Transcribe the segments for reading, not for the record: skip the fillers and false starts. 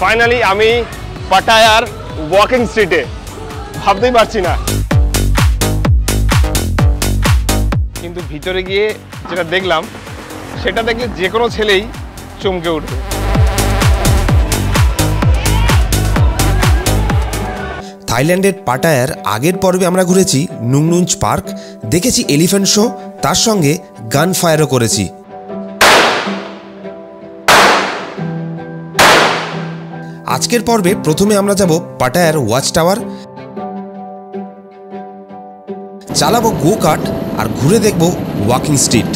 Finally আমি পাটায়ার walking স্ট্রিটে, ভাবতেই পারছি না। কিন্তু ভিতরে গিয়ে যেটা দেখলাম সেটা দেখলে যে কোনো ছেলেই চমকে উঠবে। থাইল্যান্ডের পাটায়ার আগের পর্বে আমরা ঘুরেছি নুংনুঞ্জ পার্ক, দেখেছি এলিফ্যান্ট শো, তার সঙ্গে গান ফায়ারও করেছি। আজকের পর্বে প্রথমে আমরা যাব পাটায়ার ওয়াচ টাওয়ার, চালাবো গো কার্ট আর ঘুরে দেখব ওয়াকিং স্ট্রিট।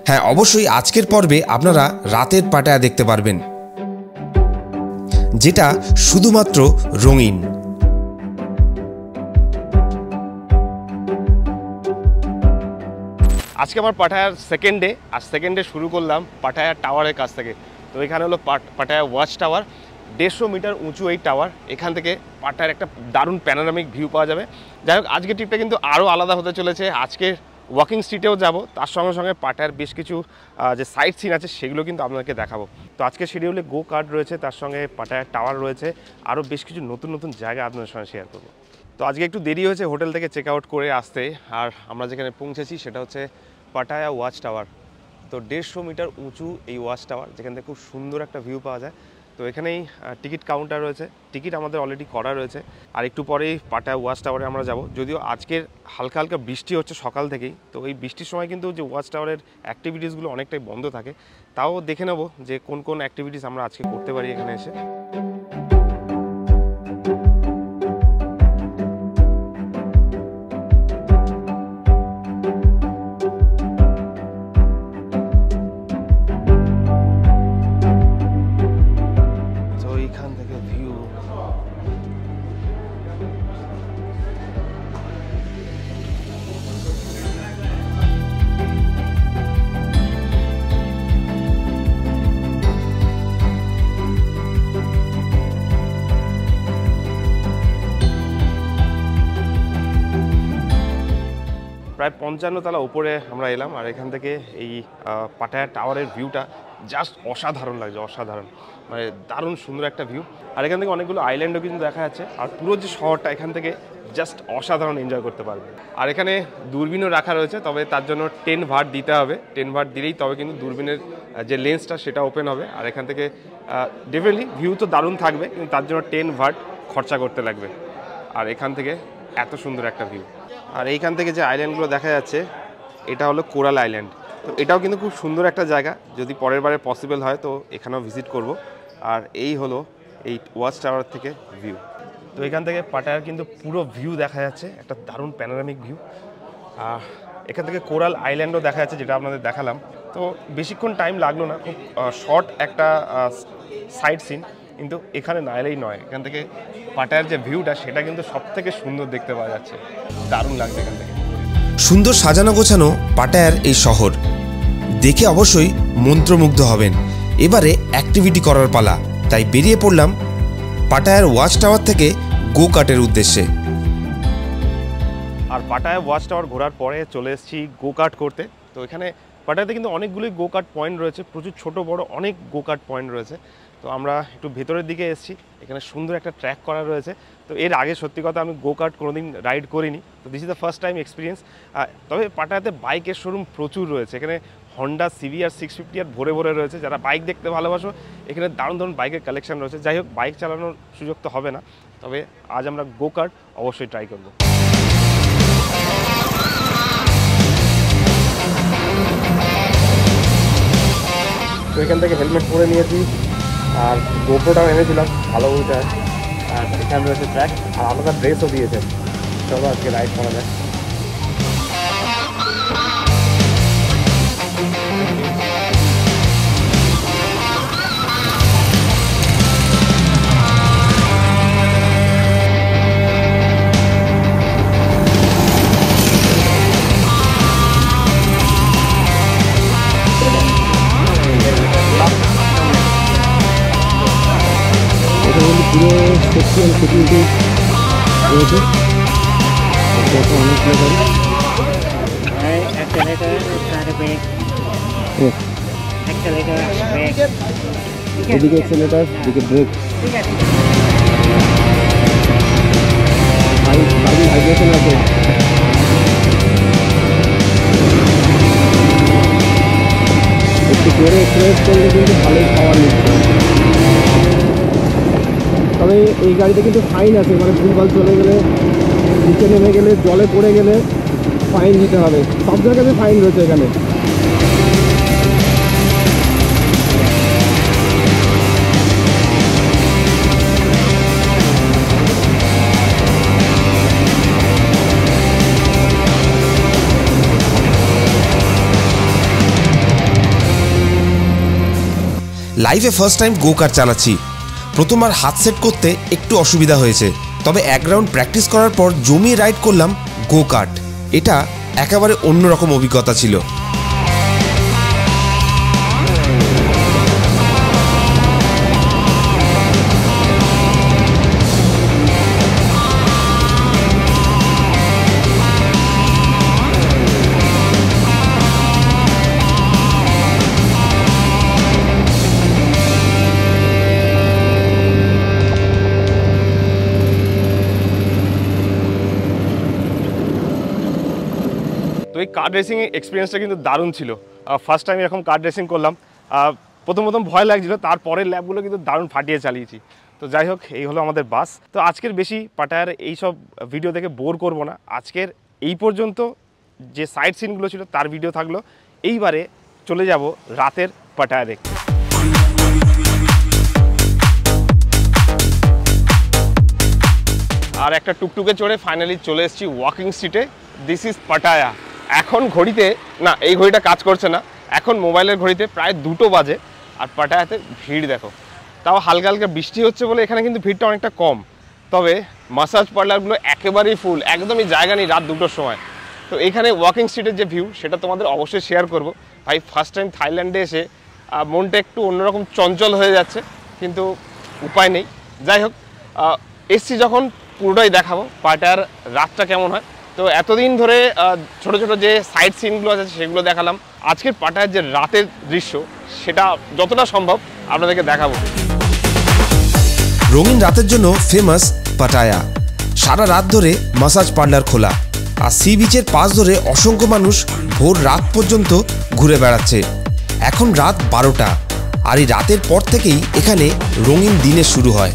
হ্যাঁ, অবশ্যই আজকের পর্বে আপনারা রাতের পাটায়া দেখতে পারবেন, যেটা শুধুমাত্র রঙিন। আজকে আমার পাটায়ার সেকেন্ড ডে, আর সেকেন্ড ডে শুরু করলাম পাটায়ার টাওয়ারের কাছ থেকে। তো এখানে হলো পাটায়া ওয়াচ টাওয়ার, 150 মিটার উঁচু এই টাওয়ার। এখান থেকে পাটায়ার একটা দারুণ প্যানোরামিক ভিউ পাওয়া যাবে। যাই হোক, আজকের ট্রিপটা কিন্তু আরও আলাদা হতে চলেছে। আজকে ওয়াকিং স্ট্রিটেও যাব, তার সঙ্গে সঙ্গে পাটায়ার বেশ কিছু যে সাইট সিন আছে সেগুলো কিন্তু আপনাদেরকে দেখাবো। তো আজকে শিডিউলে গো কার্ট রয়েছে, তার সঙ্গে পাটায়ার টাওয়ার রয়েছে, আরও বেশ কিছু নতুন নতুন জায়গা আপনাদের সঙ্গে শেয়ার করবো। তো আজকে একটু দেরি হয়েছে হোটেল থেকে চেক আউট করে আসতে, আর আমরা যেখানে পৌঁছেছি সেটা হচ্ছে পাটায়া ওয়াচ টাওয়ার। তো 150 মিটার উঁচু এই ওয়াচ টাওয়ার, যেখান থেকে খুব সুন্দর একটা ভিউ পাওয়া যায়। তো এখানেই টিকিট কাউন্টার রয়েছে, টিকিট আমাদের অলরেডি করা রয়েছে। আর একটু পরেই পাটায়া ওয়াচ টাওয়ারে আমরা যাব। যদিও আজকের হালকা হালকা বৃষ্টি হচ্ছে সকাল থেকেই, তো এই বৃষ্টির সময় কিন্তু যে ওয়াচ টাওয়ারের অ্যাক্টিভিটিসগুলো অনেকটাই বন্ধ থাকে। তাও দেখে নেব যে কোন কোন অ্যাক্টিভিটিস আমরা আজকে করতে পারি এখানে এসে। প্রায় 55 তলা উপরে আমরা এলাম, আর এখান থেকে এই পাটায়া টাওয়ারের ভিউটা জাস্ট অসাধারণ লাগছে, অসাধারণ, মানে দারুণ সুন্দর একটা ভিউ। আর এখান থেকে অনেকগুলো আইল্যান্ডও কিন্তু দেখা যাচ্ছে, আর পুরো যে শহরটা এখান থেকে জাস্ট অসাধারণ এনজয় করতে পারবে। আর এখানে দূরবীনও রাখা রয়েছে, তবে তার জন্য 10 ভাট দিতে হবে। 10 ভাট দিলেই তবে কিন্তু দূরবীনের যে লেন্সটা সেটা ওপেন হবে। আর এখান থেকে ডেফিনেটলি ভিউ তো দারুণ থাকবে, কিন্তু তার জন্য 10 ভাট খরচা করতে লাগবে। আর এখান থেকে এত সুন্দর একটা ভিউ। আর এইখান থেকে যে আইল্যান্ডগুলো দেখা যাচ্ছে এটা হলো কোরাল আইল্যান্ড। তো এটাও কিন্তু খুব সুন্দর একটা জায়গা, যদি পরের বারে পসিবল হয় তো এখানেও ভিজিট করব। আর এই হলো এই ওয়াচ টাওয়ার থেকে ভিউ। তো এখান থেকে পাটায়ার কিন্তু পুরো ভিউ দেখা যাচ্ছে, একটা দারুণ প্যানোরামিক ভিউ। এখান থেকে কোরাল আইল্যান্ডও দেখা যাচ্ছে, যেটা আপনাদের দেখালাম। তো বেশিক্ষণ টাইম লাগলো না, খুব শর্ট একটা সাইট সিন, কিন্তু এখানে না এলেই নয়। এখান থেকে পাটায়ার যে ভিউটা সেটা কিন্তু সব থেকে সুন্দর দেখতে পাওয়া যাচ্ছে, দারুণ লাগছে এখান থেকে। সুন্দর সাজানো গোছানো পাটায়ার এই শহর দেখে অবশ্যই মন্ত্রমুগ্ধ হবেন। এবারে অ্যাক্টিভিটি করার পালা, তাই বেরিয়ে পড়লাম পাটায়ার ওয়াচ টাওয়ার থেকে গো কার্টের উদ্দেশ্যে। আর পাটায়া ওয়াচ টাওয়ার ঘোরার পরে চলে এসেছি গো কার্ট করতে। তো এখানে পাটায়াতে কিন্তু অনেকগুলোই গো কার্ট পয়েন্ট রয়েছে, প্রচুর ছোট বড় অনেক গো কার্ট পয়েন্ট রয়েছে। তো আমরা একটু ভেতরের দিকে এসেছি, এখানে সুন্দর একটা ট্র্যাক করা রয়েছে। তো এর আগে সত্যি কথা আমি গো কার্ট কোনোদিন রাইড করিনি, তো this is the first time experience. তবে পাটায়াতে বাইকের শোরুম প্রচুর রয়েছে, এখানে হন্ডা সিভিআর 650 আর ভরে ভরে রয়েছে। যারা বাইক দেখতে ভালোবাসো, এখানে দারুণ দারুণ বাইকের কালেকশন রয়েছে। যাই হোক, বাইক চালানোর সুযোগ তো হবে না, তবে আজ আমরা গো কার্ট অবশ্যই ট্রাই করবো। তো এখান থেকে হেলমেট পরে নিয়েছি, আর গোপ্রোটাও এনেছিলাম ভালো বলতে। আর এখানে রয়েছে ট্র্যাক, আর আলাদা ড্রেসও দিয়েছে। চলো আজকে রাইড করা যায়। পুরো সেফটি অ্যান্ড সিকিউরিটি রয়েছে, অনেক এদিকে এক্সেলেটার, এদিকে ব্রেক। ভাইব্রেশন আছে। একটু জোরে এক্সেলারেট করলে কিন্তু ভালোই পাওয়ার নিচ্ছে। তবে এই গাড়িতে কিন্তু ফাইন আছে, মানে ভুলভাল চলে গেলে, নিচে নেমে গেলে, জলে পড়ে গেলে ফাইন দিতে হবে। সব জায়গাতে ফাইন রয়েছে এখানে। লাইফে ফার্স্ট টাইম গো কার চালাচ্ছি। প্রথমবার হাত সেট করতে একটু অসুবিধা হয়েছে, তবে এক রাউন্ড প্র্যাকটিস করার পর জমিয়ে রাইড করলাম গো কার্ট। এটা একেবারে অন্যরকম অভিজ্ঞতা ছিল। তো এই কার্ড রেসিং এক্সপিরিয়েন্সটা কিন্তু দারুণ ছিল। ফার্স্ট টাইম এরকম কার্ড রেসিং করলাম। প্রথম তারপরের ল্যাবগুলো কিন্তু দারুণ ফাটিয়ে চালিয়েছি। তো যাই হোক, এই হলো আমাদের বাস। তো আজকের বেশি পাটায়ার এইসব ভিডিও দেখে বোর করব না। আজকের এই পর্যন্ত যে সাইড সিনগুলো ছিল তার ভিডিও থাকলো। এইবারে চলে যাব রাতের পাটায়া দেখতে। আর একটা টুকটুকে চড়ে ফাইনালি চলে এসেছি ওয়াকিং স্ট্রিটে। This is Pattaya. এখন ঘড়িতে না, এই ঘড়িটা কাজ করছে না, এখন মোবাইলের ঘড়িতে প্রায় 2টো বাজে। আর পাটায়াতে ভিড় দেখো, তাও হালকা হালকা বৃষ্টি হচ্ছে বলে এখানে কিন্তু ভিড়টা অনেকটা কম। তবে মাসাজ পার্লারগুলো একেবারেই ফুল, একদমই জায়গা নেই রাত 2টোর সময়। তো এখানে ওয়াকিং স্ট্রিটের যে ভিউ সেটা তোমাদের অবশ্যই শেয়ার করব। ভাই ফার্স্ট টাইম থাইল্যান্ডে এসে মনটা একটু অন্যরকম চঞ্চল হয়ে যাচ্ছে, কিন্তু উপায় নেই। যাই হোক, এসছি যখন পুরোটাই দেখাবো পাটায়ার রাতটা কেমন হয়। তো এতদিন ধরে ছোট ছোট যে সাইড সিনগুলো আছে সেগুলো দেখালাম। আজকের পাটায়ার যে রাতের দৃশ্য সেটা যতটা সম্ভব আপনাদেরকে দেখাবো। রঙিন রাতের জন্য ফেমাস পাটায়া। সারা রাত ধরে মাসাজ পার্লার খোলা, আর সি বিচের পাশ ধরে অসংখ্য মানুষ ভোর রাত পর্যন্ত ঘুরে বেড়াচ্ছে। এখন রাত 12টা, আর এই রাতের পর থেকেই এখানে রঙিন দিনের শুরু হয়।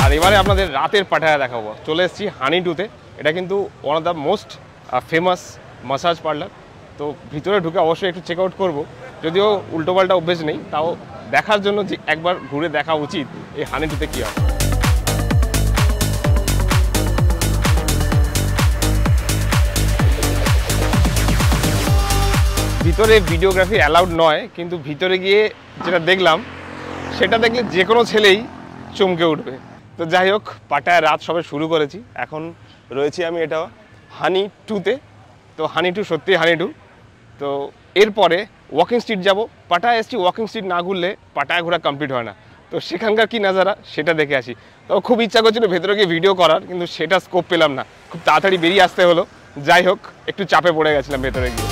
আর এবারে আপনাদের রাতের পাটায়া দেখাবো। চলে এসেছি হানিটুতে। এটা কিন্তু one of the most famous massage parlour. তো ভিতরে ঢুকে অবশ্যই একটু চেক আউট করবো, যদিও উল্টোপাল্টা অভ্যেস নেই, তাও দেখার জন্য যে একবার ঘুরে দেখা উচিত এই হানিটুতে কী হয়। ভিতরে ভিডিওগ্রাফি অ্যালাউড নয়, কিন্তু ভিতরে গিয়ে যেটা দেখলাম সেটা দেখলে যে কোনো ছেলেই চমকে উঠবে। তো যাই হোক, পাটায়া রাত সবে শুরু করেছি। এখন রয়েছি আমি এটা হানি2তে। তো হানি2 সত্যি হানি2। তো এরপরে ওয়াকিং স্ট্রিট যাব। পাটায়া এসছি, ওয়াকিং স্ট্রিট না ঘুরলে পাটায়া ঘোরা কমপ্লিট হয় না। তো সেখানকার কি নাজারা সেটা দেখে আসি। তো খুব ইচ্ছা করছিল ভেতরে গিয়ে ভিডিও করার, কিন্তু সেটা স্কোপ পেলাম না, খুব তাড়াতাড়ি বেরিয়ে আসতে হলো। যাই হোক, একটু চাপে পড়ে গেছিলাম ভেতরে গিয়ে।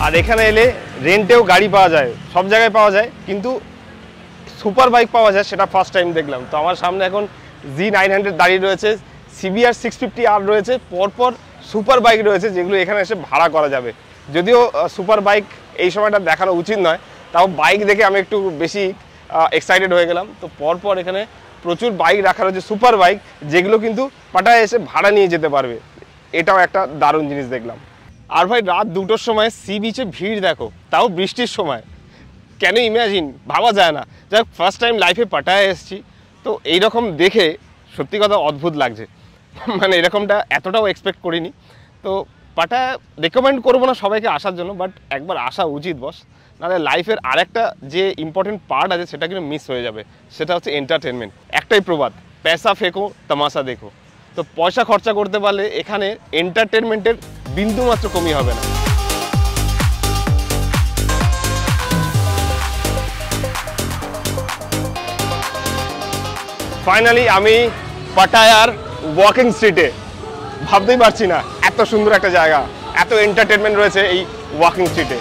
আর এখানে এলে রেন্টেও গাড়ি পাওয়া যায়, সব জায়গায় পাওয়া যায়, কিন্তু সুপার বাইক পাওয়া যায় সেটা ফার্স্ট টাইম দেখলাম। তো আমার সামনে এখন Z900 দাঁড়িয়ে রয়েছে, CBR 650R রয়েছে, পরপর সুপার বাইক রয়েছে যেগুলো এখানে এসে ভাড়া করা যাবে। যদিও সুপার বাইক এই সময়টা দেখানো উচিত নয়, তাও বাইক দেখে আমি একটু বেশি এক্সাইটেড হয়ে গেলাম। তো পরপর এখানে প্রচুর বাইক রাখা রয়েছে, সুপার বাইক, যেগুলো কিন্তু পাটায়া এসে ভাড়া নিয়ে যেতে পারবে। এটাও একটা দারুণ জিনিস দেখলাম। আর ভাই রাত 2টোর সময় সি বিচে ভিড় দেখো, তাও বৃষ্টির সময়, কেন ইম্যাজিন, ভাবা যায় না। যাই হোক, ফার্স্ট টাইম লাইফে পাটায়া এসেছি, তো এইরকম দেখে সত্যি কথা অদ্ভুত লাগছে। মানে এরকমটা এতটাও এক্সপেক্ট করিনি। তো পাটায়া রেকমেন্ড করবো না সবাইকে আসার জন্য, বাট একবার আসা উচিত বস, নাহলে লাইফের আরেকটা যে ইম্পর্টেন্ট পার্ট আছে সেটা কিন্তু মিস হয়ে যাবে। সেটা হচ্ছে এন্টারটেনমেন্ট। একটাই প্রবাদ, পয়সা ফেঁকো তামাশা দেখো। তো পয়সা খরচা করতে পারলে এখানে এন্টারটেনমেন্টের বিন্দু মাত্র কমই হবে না। ফাইনালি আমি পাটায়ার ওয়াকিং স্ট্রিটে, ভাবতেই পারছি না এত সুন্দর একটা জায়গা, এত এন্টারটেনমেন্ট রয়েছে এই ওয়াকিং স্ট্রিটে।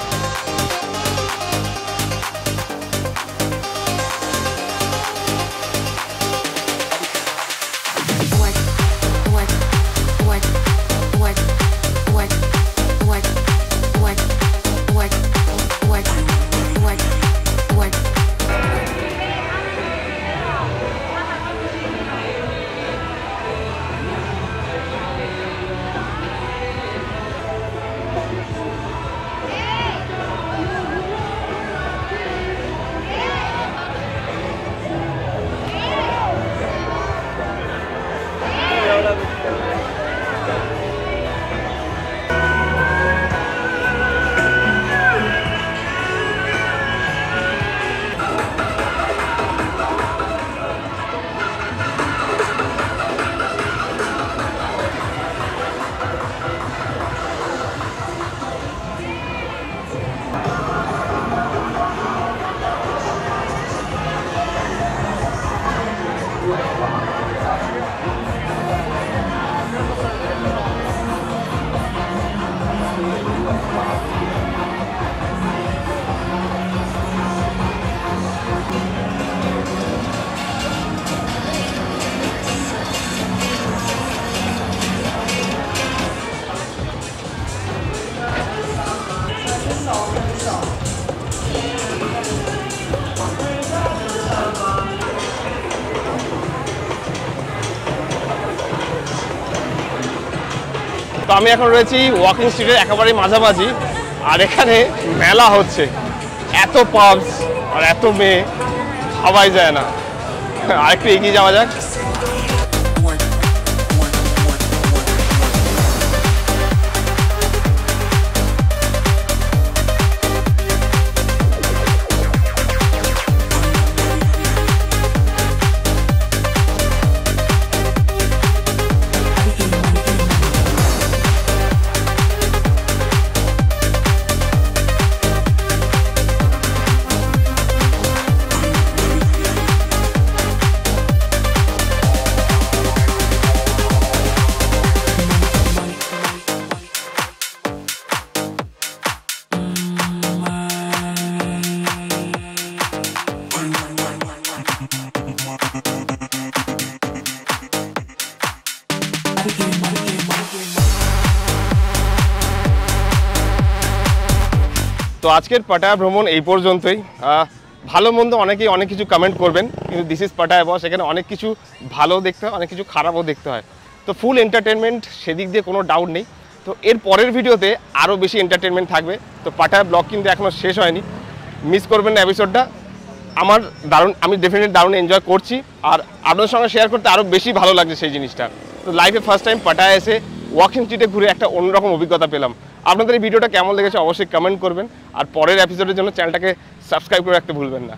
তো আমি এখন রয়েছি ওয়াকিং স্ট্রিটের একেবারেই মাঝামাঝি, আর এখানে মেলা হচ্ছে। এত পাবস আর এত মেয়ে, ভাবাই যায় না। আরেকটু এগিয়ে যাওয়া যাক। তো আজকের পাটায়া ভ্রমণ এই পর্যন্তই। ভালো মন্দ অনেকেই অনেক কিছু কমেন্ট করবেন, কিন্তু দিস ইজ পাটায়া বস, এখানে অনেক কিছু ভালো দেখতে হয়, অনেক কিছু খারাপও দেখতে হয়। তো ফুল এন্টারটেনমেন্ট, সেদিক দিয়ে কোনো ডাউট নেই। তো এর পরের ভিডিওতে আরও বেশি এন্টারটেনমেন্ট থাকবে। তো পাটায়া ব্লগ কিন্তু এখনও শেষ হয়নি, মিস করবেন না এপিসোডটা। আমার আমি ডেফিনেটলি দারুণ এনজয় করছি, আর আপনাদের সঙ্গে শেয়ার করতে আরও বেশি ভালো লাগছে সেই জিনিসটা। তো লাইফে ফার্স্ট টাইম পাটায়া এসে ওয়াকিং স্ট্রিটে ঘুরে একটা অন্যরকম অভিজ্ঞতা পেলাম। আপনাদের এই ভিডিওটা কেমন লেগেছে অবশ্যই কমেন্ট করবেন, আর পরের এপিসোডের জন্য চ্যানেলটাকে সাবস্ক্রাইব করে রাখতে ভুলবেন না।